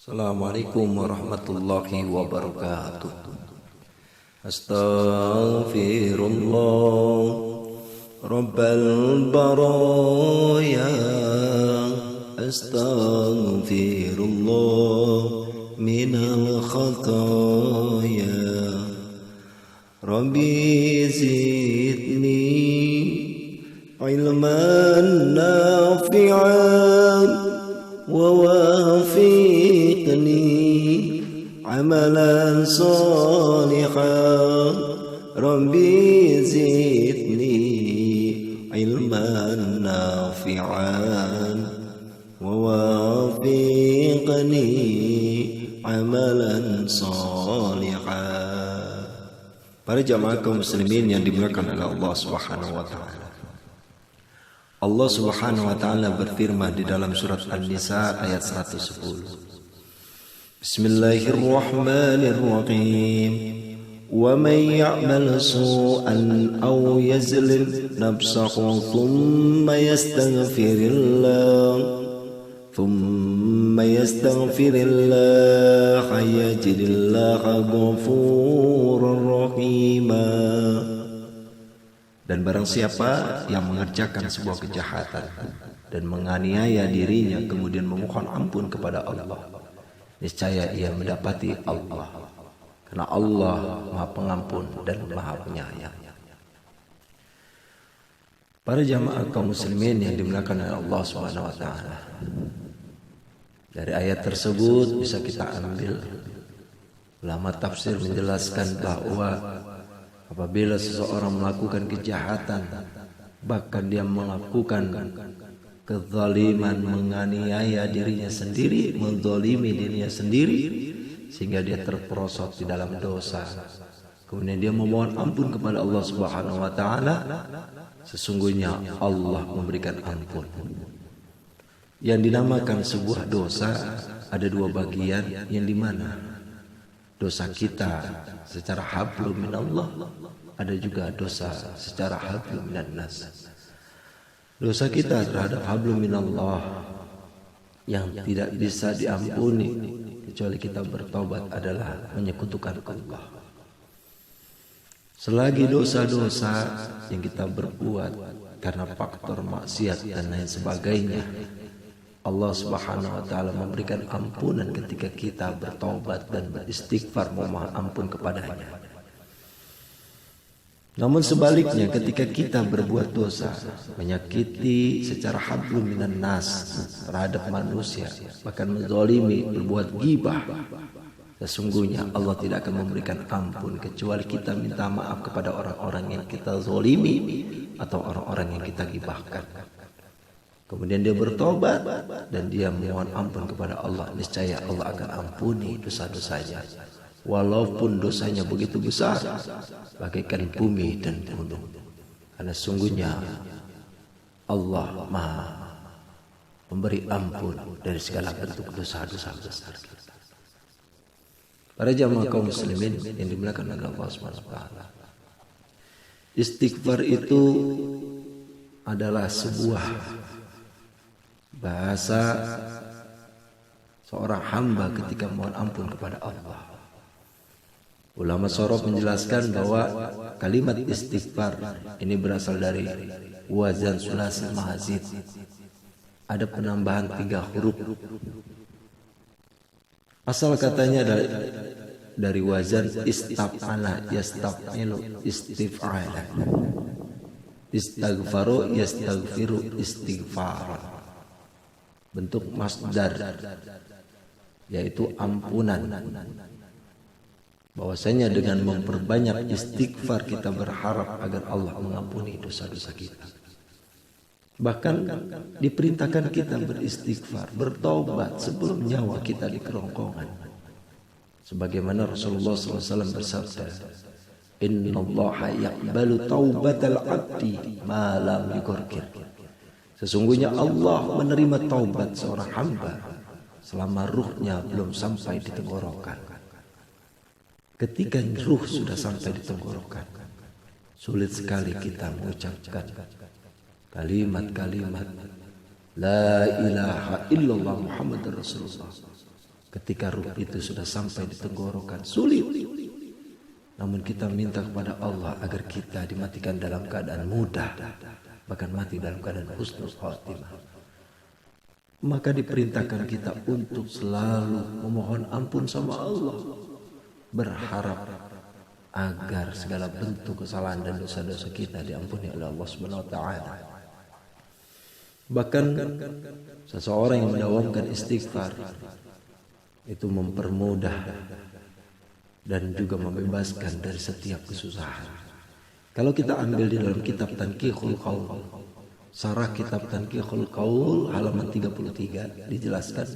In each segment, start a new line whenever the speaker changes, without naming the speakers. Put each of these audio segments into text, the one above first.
Assalamualaikum warahmatullahi wabarakatuh. Astaghfirullah Rabbal baraya. Astaghfirullah minal khataya. Rabbi zidni ilman nafi'an wa wafiqni amalan salihan. Rabbi zidni ilman nafi'an wa wafiqni amalan salihan. Para jamaah kaum muslimin yang dimuliakan oleh Allah Subhanahu wa taala. Allah Subhanahu wa taala berfirman di dalam surat An-Nisa ayat 110. Bismillahirrahmanirrahim. Wa may ya'mal su'an aw yazlim nafsahu thumma yastaghfirillah yajidillaha ghafurur rahima. Dan barang siapa yang mengerjakan sebuah kejahatan dan menganiaya dirinya kemudian memohon ampun kepada Allah, niscaya ia mendapati Allah, karena Allah Maha Pengampun dan Maha Penyayang. Para jamaah kaum muslimin yang dimuliakan oleh Allah Subhanahu wa taala, dari ayat tersebut bisa kita ambil, ulama tafsir menjelaskan bahwa apabila seseorang melakukan kejahatan, bahkan dia melakukan kezaliman, menganiaya dirinya sendiri, menzalimi dirinya sendiri, sehingga dia terperosok di dalam dosa, kemudian dia memohon ampun kepada Allah Subhanahu wa taala, sesungguhnya Allah memberikan ampun. Yang dinamakan sebuah dosa ada dua bagian, yang dimana dosa kita secara hablum minallah, ada juga dosa secara hablum minan nas. Dosa kita terhadap hablum minallah yang tidak bisa diampuni kecuali kita bertobat adalah menyekutukan Allah. Selagi dosa-dosa yang kita berbuat karena faktor maksiat dan lain sebagainya, Allah Subhanahu wa taala memberikan ampunan ketika kita bertobat dan beristighfar memohon ampun kepadanya. Namun sebaliknya, ketika kita berbuat dosa, menyakiti secara hablum minan nas terhadap manusia, bahkan menzalimi, berbuat ghibah, sesungguhnya Allah tidak akan memberikan ampun kecuali kita minta maaf kepada orang-orang yang kita zalimi atau orang-orang yang kita ghibahkan. Kemudian dia bertobat dan dia memohon ampun kepada Allah, niscaya Allah akan ampuni dosa-dosanya, walaupun dosanya begitu besar bagaikan bumi dan gunung, karena sungguhnya Allah Maha memberi ampun dari segala bentuk dosa-dosa besar. Para jamaah kaum muslimin yang dimuliakan oleh Allah Subhanahu wa taala, istighfar itu adalah sebuah bahasa seorang hamba ketika mohon ampun kepada Allah. Ulama sorof menjelaskan bahwa kalimat istighfar ini berasal dari wazan sulasi mahazid. Ada penambahan 3 huruf. Asal katanya dari wazan istaf'ala yastaf'ilu istif'ala. Istaghfaru yastaghfiru istighfaran. Bentuk masdar, yaitu ampunan. Bahwasanya dengan memperbanyak istighfar kita berharap agar Allah mengampuni dosa-dosa kita. Bahkan diperintahkan kita beristighfar, bertaubat sebelum nyawa kita di kerongkongan. Sebagaimana Rasulullah SAW bersabda, Innallaha yaqbalu taubatal abdi ma lam yughargir. Sesungguhnya Allah menerima taubat seorang hamba selama ruhnya belum sampai di tenggorokan. Ketika ruh sudah sampai di tenggorokan, sulit sekali kita mengucapkan kalimat-kalimat La ilaha illallah Muhammadur Rasulullah ketika ruh itu sudah sampai di tenggorokan, sulit. Namun kita minta kepada Allah agar kita dimatikan dalam keadaan mudah, bahkan mati dalam keadaan husnul khatimah. Maka diperintahkan kita untuk selalu memohon ampun sama Allah, berharap agar segala bentuk kesalahan dan dosa-dosa kita diampuni oleh Allah Subhanahu wa taala. Bahkan seseorang yang mendawamkan istighfar itu mempermudah dan juga membebaskan dari setiap kesusahan. Kalau kita ambil di dalam kitab Tanqihul Qaul, sarah kitab Tanqihul Qaul halaman 33 dijelaskan,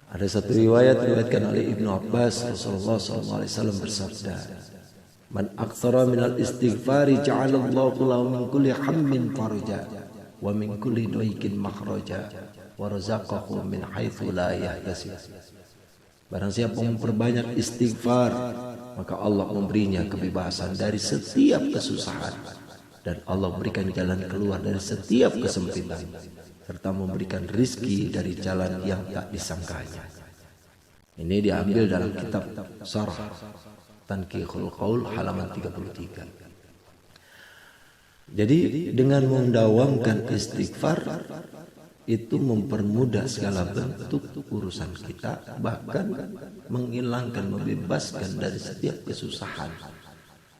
ada satu riwayat diriwayatkan oleh Ibnu Abbas, Rasulullah SAW bersabda, "Man aktsara minal istighfari ja'alallahu lahu min kulli hammin farja wa min kulli dayqin makhraja wa razaqahu min haitsu la yahtasib." Barang siapa memperbanyak istighfar, maka Allah memberinya kebebasan dari setiap kesusahan dan Allah berikan jalan keluar dari setiap kesempitan, serta memberikan rizki dari jalan yang tak disangkanya. Ini diambil dalam kitab Sarah Tanqihul Qaul halaman 33. Jadi dengan mendawamkan istighfar itu mempermudah segala bentuk urusan kita, bahkan menghilangkan, membebaskan dari setiap kesusahan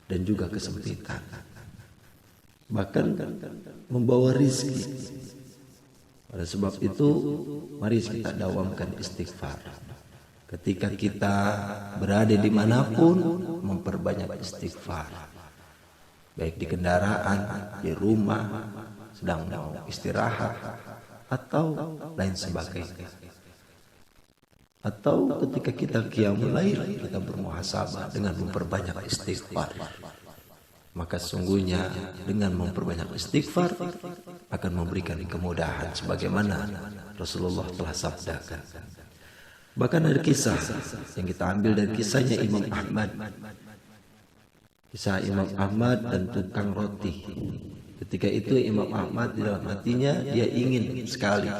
dan juga kesempitan, bahkan membawa rizki. Pada sebab itu mari kita dawamkan istighfar. Ketika kita berada dimanapun, memperbanyak istighfar, baik di kendaraan, di rumah, sedang mau istirahat, atau lain sebagainya. Atau ketika kita qiyamul lail, kita bermuhasabah dengan memperbanyak istighfar. Maka sungguhnya dengan memperbanyak istighfar akan memberikan kemudahan sebagaimana Rasulullah telah sabdakan. Bahkan ada kisah yang kita ambil dari kisahnya Imam Ahmad. Kisah Imam Ahmad dan tukang roti. Ketika itu Imam Ahmad di dalam hatinya dia ingin sekali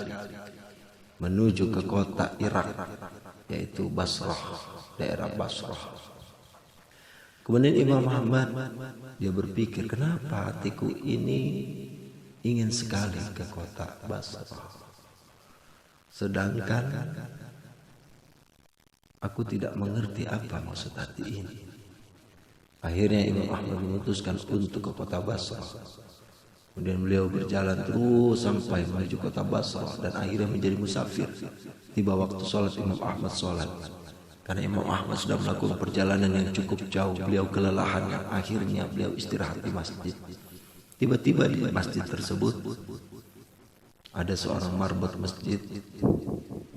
menuju ke kota Irak, yaitu Basrah, daerah Basrah. Kemudian Imam Ahmad dia berpikir, kenapa hatiku ini ingin sekali ke kota Basrah, sedangkan aku tidak mengerti apa maksud hati ini. Akhirnya Imam Ahmad memutuskan untuk ke kota Basrah. Kemudian beliau berjalan terus sampai menuju kota Basrah dan akhirnya menjadi musafir. Tiba waktu sholat, Imam Ahmad sholat. Karena Imam Ahmad sudah melakukan perjalanan yang cukup jauh, beliau kelelahan, akhirnya beliau istirahat di masjid. Tiba-tiba di masjid tersebut ada seorang marbot masjid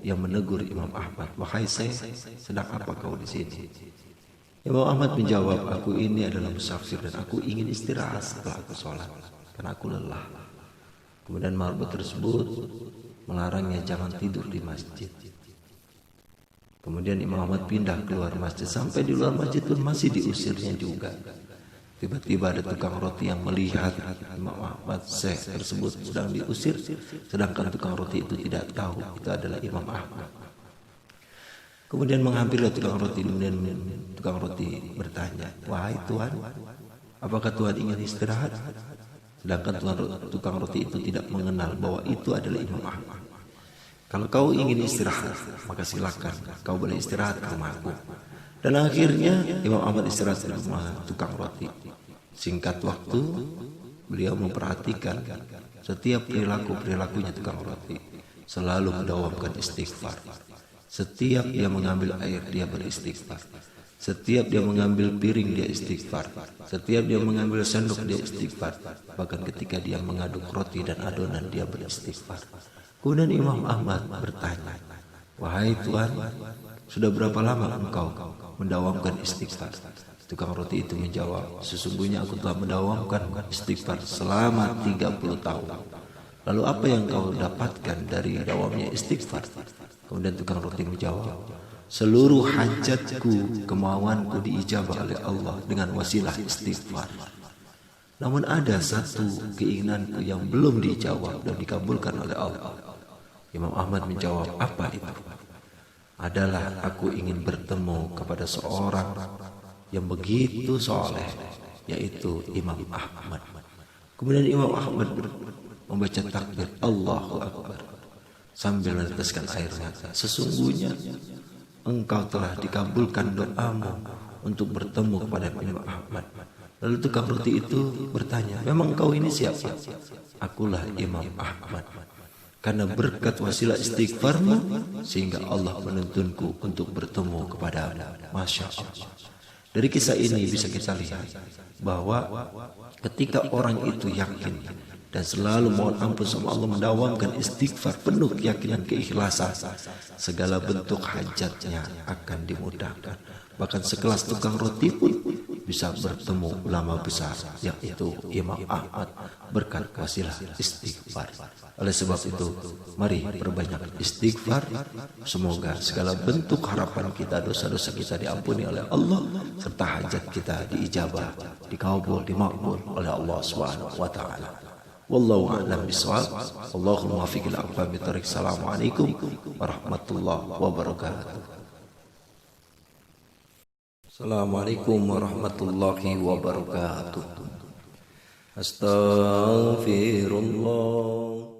yang menegur Imam Ahmad, "Wahai Syekh, sedang apa kau di sini?" Imam Ahmad menjawab, "Aku ini adalah musafir dan aku ingin istirahat setelah aku sholat, karena aku lelah." Kemudian marbot tersebut melarangnya jangan tidur di masjid. Kemudian Imam Ahmad pindah keluar masjid, sampai di luar masjid pun masih diusirnya juga. Tiba-tiba ada tukang roti yang melihat Imam Ahmad Syekh tersebut sedang diusir, sedangkan tukang roti itu tidak tahu itu adalah Imam Ahmad. Kemudian menghampirilah tukang roti, kemudian tukang roti bertanya, "Wahai Tuhan, apakah Tuhan ingin istirahat?" Sedangkan tukang roti itu tidak mengenal bahwa itu adalah Imam Ahmad. "Kalau kau ingin istirahat, maka silakan, kau boleh istirahat ke rumahku." Dan akhirnya Imam Ahmad istirahat di rumah tukang roti. Singkat waktu, beliau memperhatikan setiap perilakunya tukang roti, selalu mendawamkan istighfar. Setiap dia mengambil air, dia beristighfar. Setiap dia mengambil piring, dia istighfar. Setiap dia mengambil sendok, dia istighfar. Bahkan ketika dia mengaduk roti dan adonan, dia beristighfar. Kemudian Imam Ahmad bertanya, "Wahai Tuhan, sudah berapa lama engkau mendawamkan istighfar?" Tukang roti itu menjawab, "Sesungguhnya aku telah mendawamkan istighfar selama 30 tahun. Lalu apa yang kau dapatkan dari dawamnya istighfar?" Kemudian tukang roti menjawab, "Seluruh hajatku, kemauanku diijabah oleh Allah dengan wasilah istighfar. Namun ada satu keinginanku yang belum dijawab dan dikabulkan oleh Allah. Imam Ahmad menjawab, apa itu? Adalah aku ingin bertemu kepada seorang yang begitu soleh, yaitu Imam Ahmad. Kemudian Imam Ahmad membaca takbir Allahu Akbar sambil meneteskan air mata. Sesungguhnya engkau telah dikabulkan doamu untuk bertemu kepada Imam Ahmad. Lalu tukang roti itu bertanya, memang engkau ini siapa? Akulah Imam Ahmad. Karena berkat wasilah istighfarmu sehingga Allah menuntunku untuk bertemu kepadamu. Masya Allah. Dari kisah ini bisa kita lihat bahwa ketika orang itu yakin dan selalu mohon ampun sama Allah, mendawamkan istighfar penuh keyakinan keikhlasan, segala bentuk hajatnya akan dimudahkan. Bahkan sekelas tukang roti pun bisa bertemu ulama besar, yaitu Imam Ahmad, berkat wasilah istighfar. Oleh sebab itu, mari perbanyak istighfar. Semoga segala bentuk harapan kita, dosa-dosa kita diampuni oleh Allah, serta hajat kita diijabah, dikabul, dimakbul oleh Allah Subhanahu wa taala. Wallahu a'lam bishawab. Allahumma waffiqil aqwam bitariq. Assalamualaikum warahmatullahi wabarakatuh. Assalamualaikum warahmatullahi wabarakatuh. Astaghfirullah.